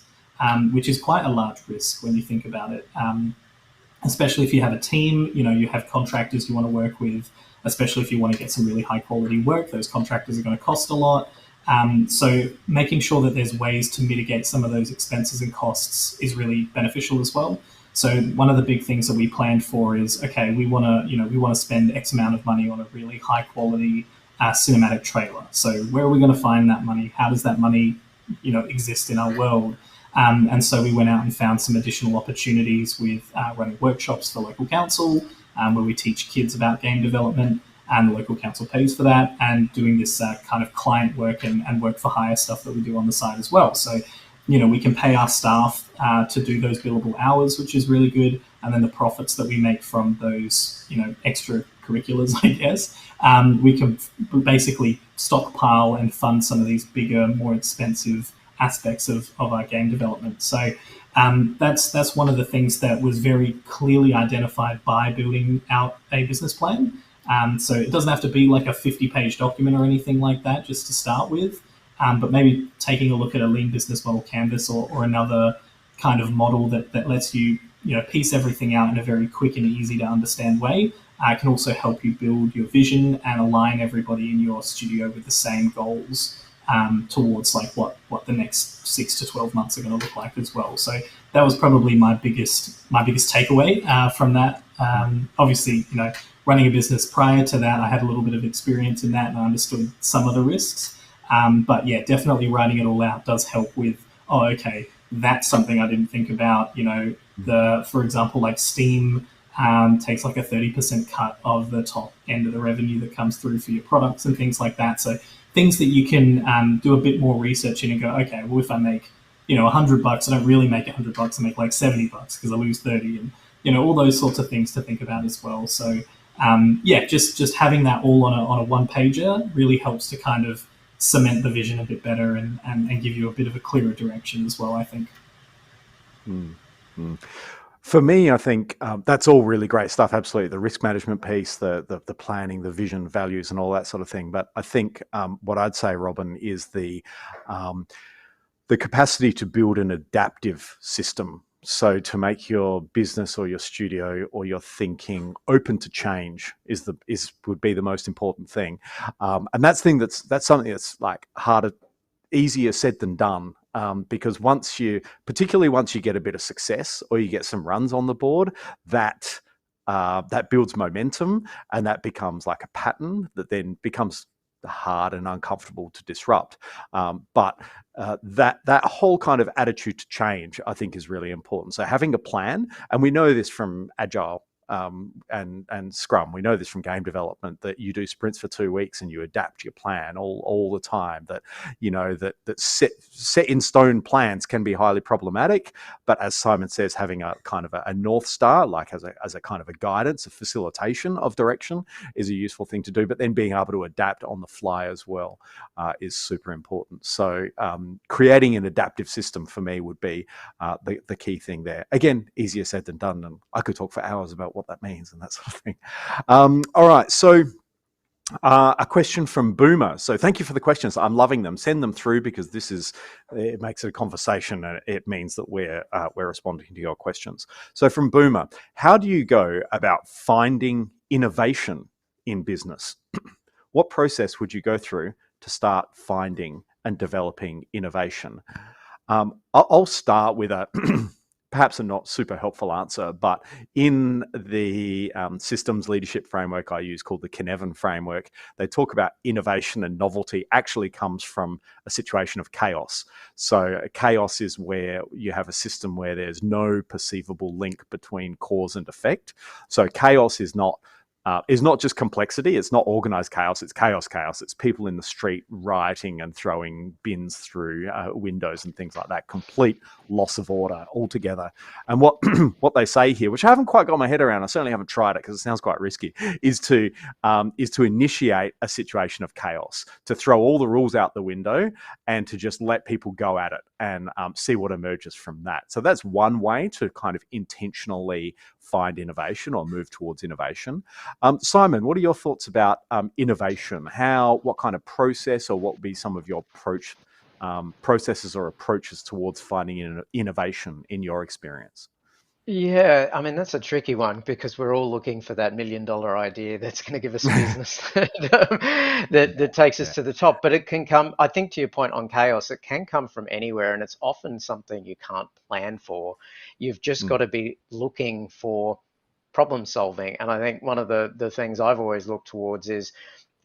which is quite a large risk when you think about it. Especially if you have a team, you have contractors you want to work with, especially if you want to get some really high quality work. Those contractors are going to cost a lot. So making sure that there's ways to mitigate some of those expenses and costs is really beneficial as well. So one of the big things that we planned for is, okay, we want to spend X amount of money on a really high quality cinematic trailer. So where are we going to find that money? How does that money, exist in our world? And so we went out and found some additional opportunities with running workshops for local council, where we teach kids about game development, and the local council pays for that, and doing this kind of client work and work for hire stuff that we do on the side as well. So, we can pay our staff to do those billable hours, which is really good. And then the profits that we make from those, extracurriculars, I guess, we can basically stockpile and fund some of these bigger, more expensive aspects of our game development. So that's one of the things that was very clearly identified by building out a business plan. So it doesn't have to be like a 50-page document or anything like that just to start with, but maybe taking a look at a lean business model canvas or another kind of model that lets you, piece everything out in a very quick and easy to understand way, can also help you build your vision and align everybody in your studio with the same goals towards like what the next 6 to 12 months are going to look like as well. So that was probably my biggest takeaway from that. Obviously, running a business prior to that, I had a little bit of experience in that and I understood some of the risks. But yeah, definitely writing it all out does help with, okay, that's something I didn't think about. For example, like Steam takes like a 30% cut of the top end of the revenue that comes through for your products and things like that. So things that you can do a bit more research in and go, okay, well, if I make, $100, I don't really make $100, I make like $70 because I lose 30, and, all those sorts of things to think about as well. So just having that all on a one pager really helps to kind of cement the vision a bit better and give you a bit of a clearer direction as well, I think. Mm-hmm. For me, I think that's all really great stuff. Absolutely, the risk management piece, the planning, the vision, values, and all that sort of thing. But I think what I'd say, Robin, is the capacity to build an adaptive system. So to make your business or your studio or your thinking open to change would be the most important thing. And that's something that's like easier said than done. Because particularly once you get a bit of success or you get some runs on the board, that builds momentum, and that becomes like a pattern that then becomes hard and uncomfortable to disrupt. But that whole kind of attitude to change, I think, is really important. So having a plan, and we know this from Agile and Scrum. We know this from game development, that you do sprints for 2 weeks and you adapt your plan all the time. That that set in stone plans can be highly problematic. But as Simon says, having a kind of a North Star, like as a kind of a guidance, a facilitation of direction, is a useful thing to do. But then being able to adapt on the fly as well is super important. So creating an adaptive system for me would be the key thing there. Again, easier said than done, and I could talk for hours about what that means and that sort of thing. All right, so a question from Boomer. So thank you for the questions. I'm loving them. Send them through, because it makes it a conversation, and it means that we're responding to your questions. So from Boomer, how do you go about finding innovation in business? What process would you go through to start finding and developing innovation? I'll start with perhaps a not super helpful answer, but in the systems leadership framework I use, called the Cynefin framework, they talk about innovation and novelty actually comes from a situation of chaos. So chaos is where you have a system where there's no perceivable link between cause and effect. So chaos is not is not just complexity. It's not organized chaos. It's chaos. It's people in the street rioting and throwing bins through windows and things like that. Complete loss of order altogether. And what what they say here, which I haven't quite got my head around, I certainly haven't tried it because it sounds quite risky, is to initiate a situation of chaos, to throw all the rules out the window and to just let people go at it and see what emerges from that. So that's one way to kind of intentionally find innovation or move towards innovation. Simon, what are your thoughts about innovation? What kind of process, or what would be some of your processes or approaches towards finding innovation in your experience? Yeah, I mean, that's a tricky one because we're all looking for that $1 million idea that's going to give us a business that takes us to the top. But it can come, I think, to your point on chaos, it can come from anywhere, and it's often something you can't plan for. You've just got to be looking for problem solving. And I think one of the things I've always looked towards is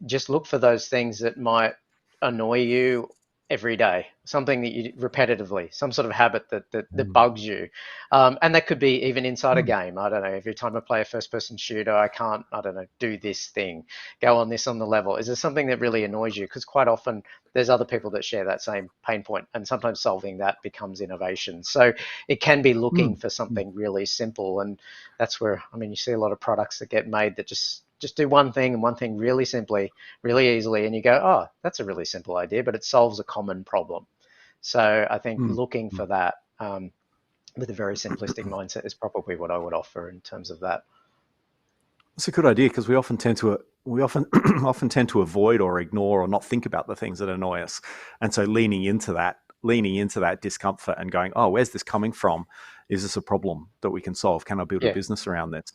just look for those things that might annoy you every day, something that you repetitively, some sort of habit that bugs you. And that could be even inside a game. I don't know, every time I play a first person shooter, I can't, I don't know, do this thing, go on this on the level. Is there something that really annoys you? Because quite often there's other people that share that same pain point, and sometimes solving that becomes innovation. So it can be looking for something really simple. And that's where, I mean, you see a lot of products that get made that just do one thing and one thing really simply, really easily, and you go, oh, that's a really simple idea, but it solves a common problem. So I think looking for that with a very simplistic mindset is probably what I would offer in terms of that. It's a good idea because we often tend to often tend to avoid or ignore or not think about the things that annoy us, and so leaning into that discomfort and going, oh, where's this coming from? Is this a problem that we can solve? Can I build a business around this?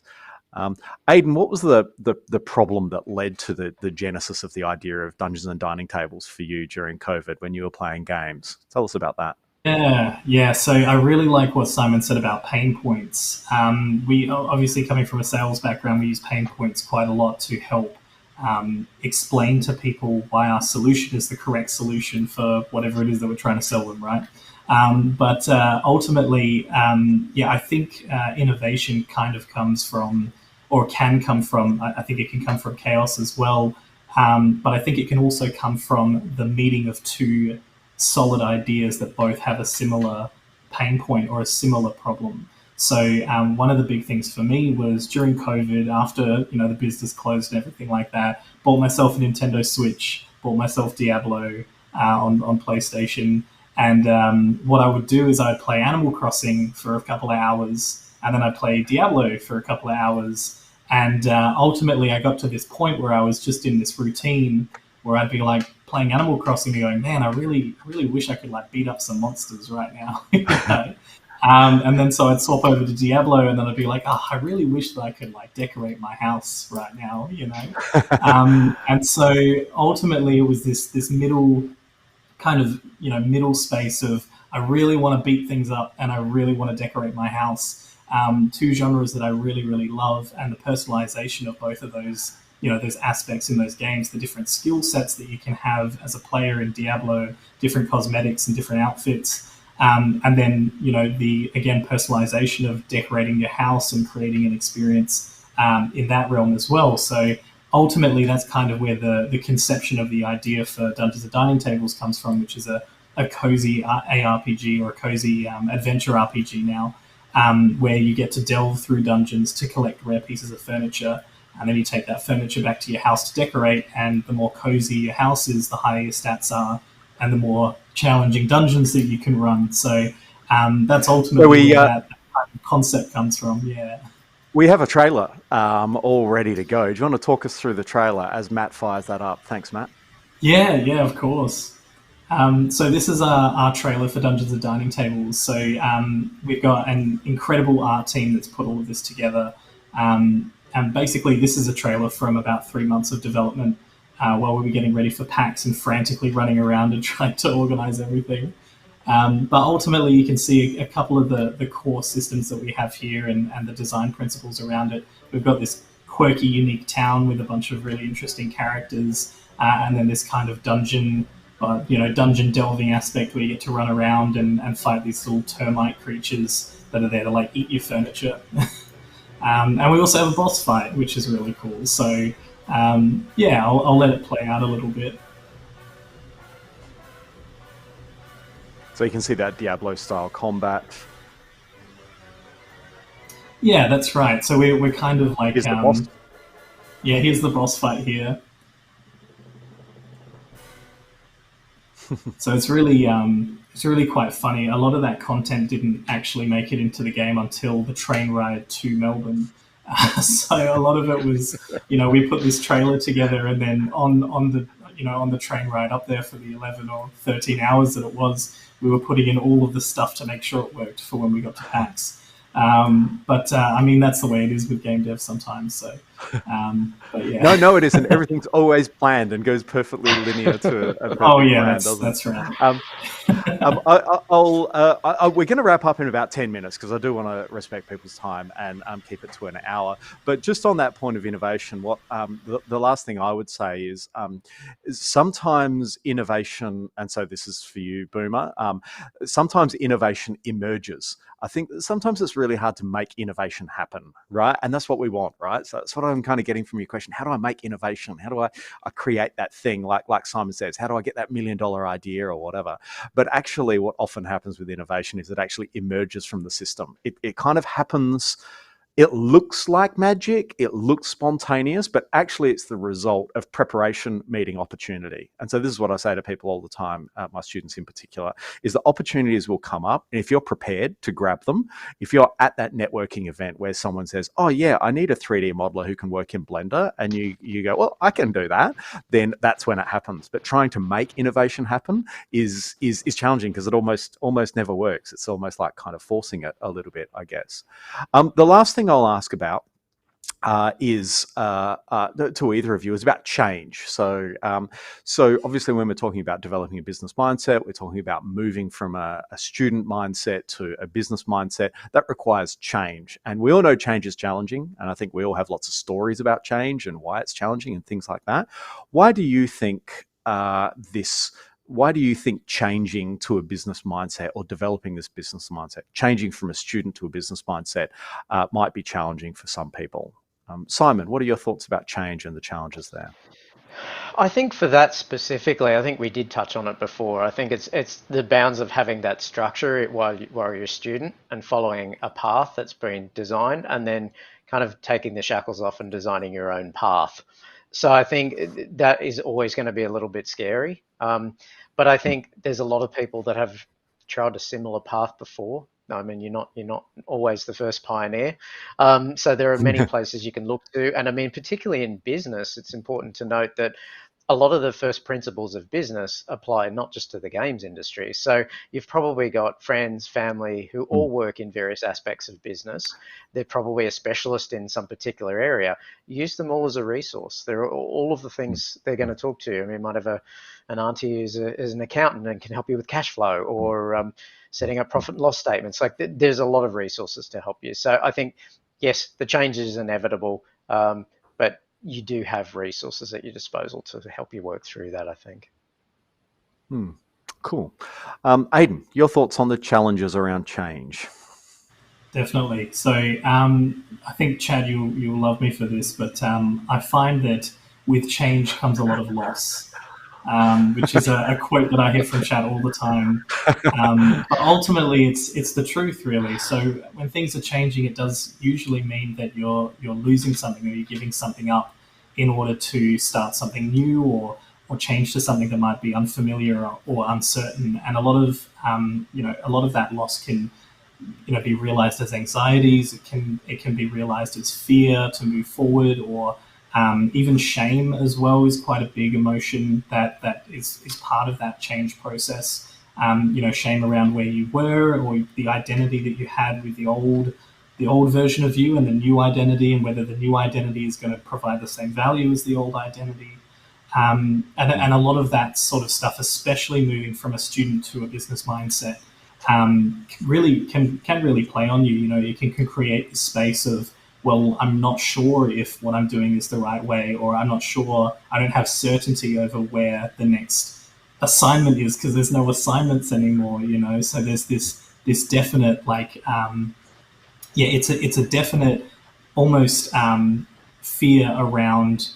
Aiden, what was the problem that led to the genesis of the idea of Dungeons and Dining Tables for you during COVID when you were playing games? Tell us about that. Yeah. So I really like what Simon said about pain points. We obviously, coming from a sales background, we use pain points quite a lot to help explain to people why our solution is the correct solution for whatever it is that we're trying to sell them, right? But ultimately, I think innovation kind of comes from, or can come from, I think it can come from chaos as well. But I think it can also come from the meeting of two solid ideas that both have a similar pain point or a similar problem. So one of the big things for me was during COVID, after the business closed and everything like that, bought myself a Nintendo Switch, bought myself Diablo on PlayStation. And what I would do is I'd play Animal Crossing for a couple of hours, and then I'd play Diablo for a couple of hours. And ultimately, I got to this point where I was just in this routine where I'd be like playing Animal Crossing and going, man, I really wish I could like beat up some monsters right now. And then so I'd swap over to Diablo, and then I'd be like, oh, I really wish that I could like decorate my house right now, And so ultimately, it was this middle kind of middle space of I really want to beat things up and I really want to decorate my house. Two genres that I really love, and the personalization of both of those, those aspects in those games, the different skill sets that you can have as a player in Diablo, different cosmetics and different outfits. And then, the, again, personalization of decorating your house and creating an experience in that realm as well. So ultimately, that's kind of where the conception of the idea for Dungeons and Dining Tables comes from, which is a cozy ARPG or a cozy adventure RPG now, where you get to delve through dungeons to collect rare pieces of furniture, and then you take that furniture back to your house to decorate, and the more cozy your house is, the higher your stats are, and the more challenging dungeons that you can run. So that's ultimately where that concept comes from, yeah. We have a trailer all ready to go. Do you want to talk us through the trailer as Matt fires that up? Thanks, Matt. Yeah, of course. So this is our trailer for Dungeons and Dining Tables. So we've got an incredible art team that's put all of this together. And basically, this is a trailer from about 3 months of development while we were getting ready for PAX and frantically running around and trying to organize everything. But ultimately, you can see a couple of the core systems that we have here and the design principles around it. We've got this quirky, unique town with a bunch of really interesting characters, and then this kind of dungeon delving aspect where you get to run around and fight these little termite creatures that are there to like eat your furniture. And we also have a boss fight, which is really cool. So yeah, I'll let it play out a little bit. So you can see that Diablo-style combat. Yeah, that's right. So we're kind of like... Here's the boss. Yeah, here's the boss fight here. So it's really quite funny. A lot of that content didn't actually make it into the game until the train ride to Melbourne. So a lot of it was, we put this trailer together, and then on the train ride up there for the 11 or 13 hours that it was, we were putting in all of the stuff to make sure it worked for when we got to PAX. But I mean, that's the way it is with game dev sometimes. So, but yeah. No, it isn't. Everything's always planned and goes perfectly linear to a perfect plan, that's right. We're going to wrap up in about 10 minutes because I do want to respect people's time and keep it to an hour. But just on that point of innovation, what the last thing I would say is sometimes innovation, and so this is for you, Boomer, sometimes innovation emerges. I think that sometimes it's really hard to make innovation happen, right? And that's what we want, right? So that's what I'm kind of getting from your question. How do I make innovation? How do I create that thing? Like Simon says, how do I get that $1 million idea or whatever? But actually what often happens with innovation is it actually emerges from the system. It kind of happens. It looks like magic, it looks spontaneous, but actually it's the result of preparation meeting opportunity. And so this is what I say to people all the time, my students in particular, is that opportunities will come up. And if you're prepared to grab them, if you're at that networking event where someone says, oh yeah, I need a 3D modeler who can work in Blender, and you go, well, I can do that, then that's when it happens. But trying to make innovation happen is challenging because it almost never works. It's almost like kind of forcing it a little bit, I guess. The last thing I'll ask about is to either of you is about change. So obviously when we're talking about developing a business mindset, we're talking about moving from a student mindset to a business mindset. That requires change. And we all know change is challenging. And I think we all have lots of stories about change and why it's challenging and things like that. Why do you think why do you think changing to a business mindset or developing this business mindset, changing from a student to a business mindset might be challenging for some people? Simon, what are your thoughts about change and the challenges there? I think for that specifically, I think we did touch on it before. I think it's the bounds of having that structure while you're a student and following a path that's been designed, and then kind of taking the shackles off and designing your own path. So I think that is always going to be a little bit scary. But I think there's a lot of people that have tried a similar path before. I mean, you're not always the first pioneer. So there are many places you can look to. And I mean, particularly in business, it's important to note that a lot of the first principles of business apply not just to the games industry. So you've probably got friends, family who all work in various aspects of business. They're probably a specialist in some particular area. Use them all as a resource. They're all of the things they're going to talk to. I mean, you might have an auntie who's an accountant and can help you with cash flow, or setting up profit and loss statements. Like there's a lot of resources to help you. So I think, yes, the change is inevitable, but you do have resources at your disposal to help you work through that, I think. Cool. Aiden, your thoughts on the challenges around change? Definitely. So I think, Chad, you'll love me for this, but I find that with change comes a lot of loss, which is a quote that I hear from Chad all the time. But ultimately, it's the truth, really. So when things are changing, it does usually mean that you're losing something, or you're giving something up in order to start something new, or change to something that might be unfamiliar or uncertain. And a lot of that loss can be realized as anxieties. It can be realized as fear to move forward, or even shame as well is quite a big emotion that is part of that change process. Shame around where you were, or the identity that you had with the old version of you, and the new identity, and whether the new identity is going to provide the same value as the old identity. And a lot of that sort of stuff, especially moving from a student to a business mindset, really can really play on you. You can create the space of, well, I'm not sure if what I'm doing is the right way, or I'm not sure, I don't have certainty over where the next assignment is, because there's no assignments anymore, So there's this definite, it's a definite almost fear around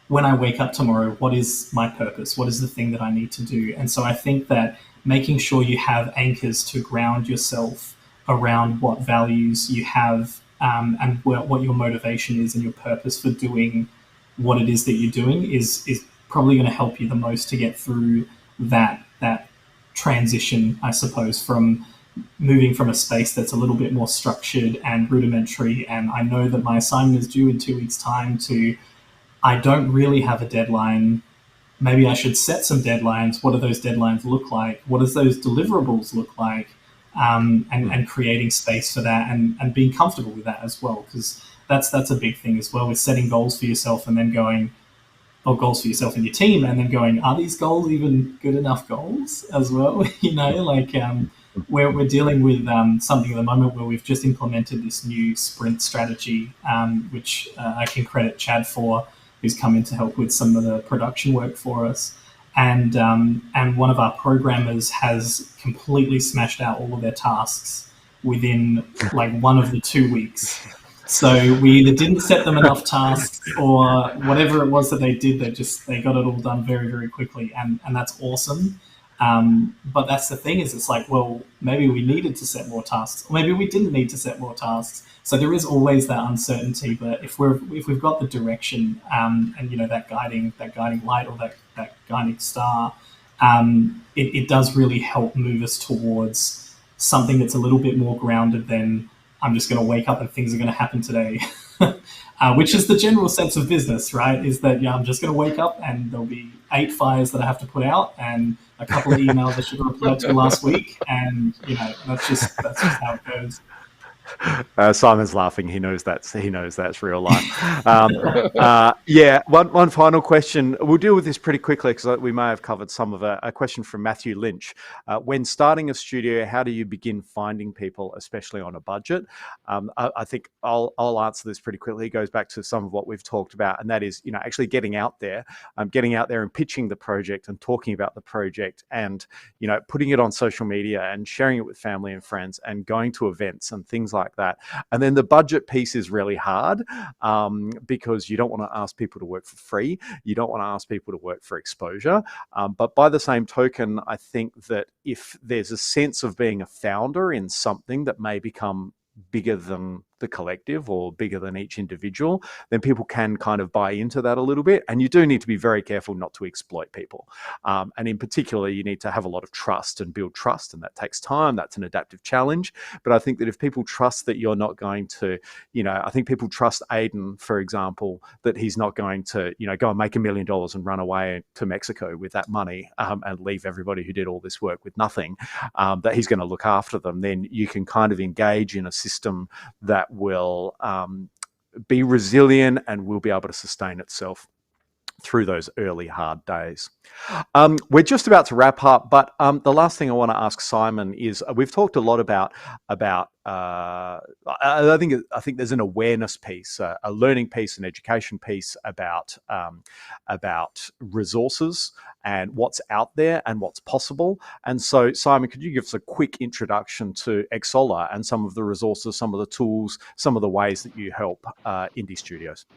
when I wake up tomorrow, what is my purpose? What is the thing that I need to do? And so I think that making sure you have anchors to ground yourself around what values you have, and what your motivation is and your purpose for doing what it is that you're doing is probably going to help you the most to get through that transition, I suppose, from moving from a space that's a little bit more structured and rudimentary. And I know that my assignment is due in 2 weeks' time to, I don't really have a deadline. Maybe I should set some deadlines. What do those deadlines look like? What does those deliverables look like? And creating space for that, and being comfortable with that as well, because that's a big thing as well, with setting goals for yourself and then going, or goals for yourself and your team, and then going, are these goals even good enough goals as well? We're dealing with something at the moment where we've just implemented this new sprint strategy, which I can credit Chad for, who's come in to help with some of the production work for us. And one of our programmers has completely smashed out all of their tasks within like 1 of the 2 weeks. So we either didn't set them enough tasks, or whatever it was that they did, they got it all done very, very quickly, and that's awesome. But that's the thing, is it's like, well, maybe we needed to set more tasks, or maybe we didn't need to set more tasks. So there is always that uncertainty. But if we've got the direction, and that guiding light, or that guiding star, it does really help move us towards something that's a little bit more grounded than, I'm just going to wake up and things are going to happen today. Which is the general sense of business, right? Is that, I'm just going to wake up and there'll be 8 fires that I have to put out and a couple of emails I should have replied to last week, and that's just how it goes. Simon's laughing. He knows that's real life. One final question. We'll deal with this pretty quickly because we may have covered some of it. A question from Matthew Lynch. When starting a studio, how do you begin finding people, especially on a budget? I think I'll answer this pretty quickly. It goes back to some of what we've talked about, and that is, actually getting out there and pitching the project and talking about the project, and putting it on social media and sharing it with family and friends, and going to events and things like that. And then the budget piece is really hard, because you don't want to ask people to work for free. You don't want to ask people to work for exposure. But by the same token, I think that if there's a sense of being a founder in something that may become bigger than the collective or bigger than each individual, then people can kind of buy into that a little bit. And you do need to be very careful not to exploit people. And in particular, you need to have a lot of trust and build trust, and that takes time. That's an adaptive challenge. But I think that if people trust that you're not going to, I think people trust Aiden, for example, that he's not going to, go and make $1 million and run away to Mexico with that money, and leave everybody who did all this work with nothing, that he's going to look after them. Then you can kind of engage in a system that will be resilient and will be able to sustain itself through those early hard days. We're just about to wrap up, but the last thing I want to ask Simon is, we've talked a lot about I think there's an awareness piece, a learning piece, an education piece about resources and what's out there and what's possible. And so, Simon, could you give us a quick introduction to Xsolla and some of the resources, some of the tools, some of the ways that you help indie studios?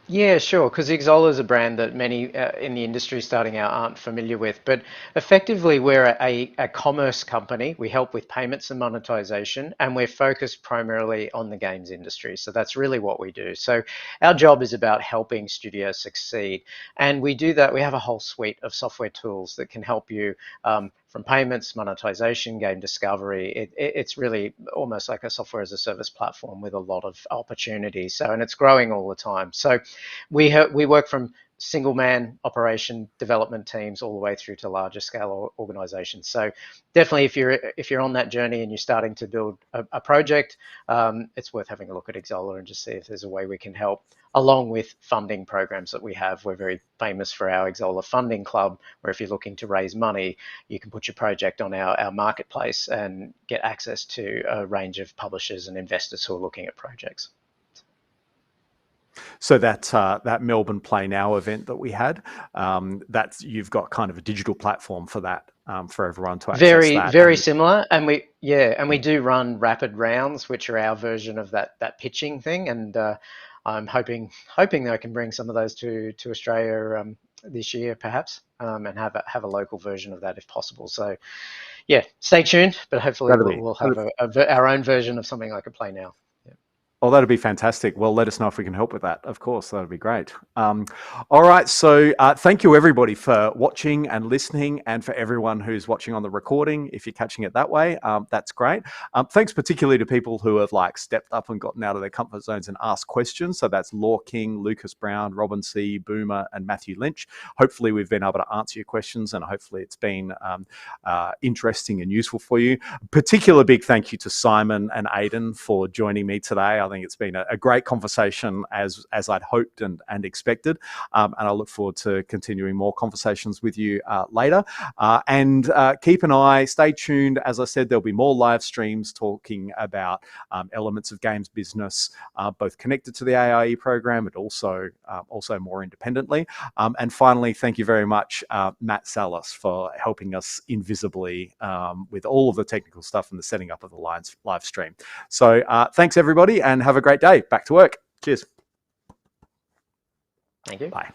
Yeah, sure, because Xsolla is a brand that many in the industry starting out aren't familiar with. But effectively, we're a commerce company. We help with payments and monetization, and we're focused primarily on the games industry. So that's really what we do. So our job is about helping studios succeed. And we do that. We have a whole suite of software tools that can help you from payments, monetization, game discovery. It's really almost like a software as a service platform with a lot of opportunities. So, and it's growing all the time. So we work from single man operation development teams all the way through to larger scale organizations. So definitely if you're on that journey and you're starting to build a project, it's worth having a look at Xsolla and just see if there's a way we can help, along with funding programs that we have. We're very famous for our Xsolla Funding Club, where if you're looking to raise money, you can put your project on our marketplace and get access to a range of publishers and investors who are looking at projects. So that Melbourne Play Now event that we had, that's you've got kind of a digital platform for that, for everyone to access Very, that. very similar, and we do run rapid rounds, which are our version of that pitching thing, and I'm hoping that I can bring some of those to Australia this year, perhaps, and have a local version of that if possible. So, yeah, stay tuned. But hopefully we'll have our own version of something like a Play Now. Oh, that'd be fantastic. Well, let us know if we can help with that. Of course, that'd be great. All right. So thank you, everybody, for watching and listening, and for everyone who's watching on the recording. If you're catching it that way, that's great. Thanks particularly to people who have stepped up and gotten out of their comfort zones and asked questions. So that's Law King, Lucas Brown, Robin C., Boomer, and Matthew Lynch. Hopefully, we've been able to answer your questions, and hopefully it's been interesting and useful for you. Particular big thank you to Simon and Aiden for joining me today. I think it's been a great conversation, as I'd hoped and expected, and I look forward to continuing more conversations with you later. And keep an eye, stay tuned. As I said, there'll be more live streams talking about elements of games business, both connected to the AIE program, but also more independently. And finally, thank you very much, Matt Salas, for helping us invisibly with all of the technical stuff and the setting up of the live stream. So thanks, everybody, and have a great day. Back to work. Cheers. Thank you. Bye.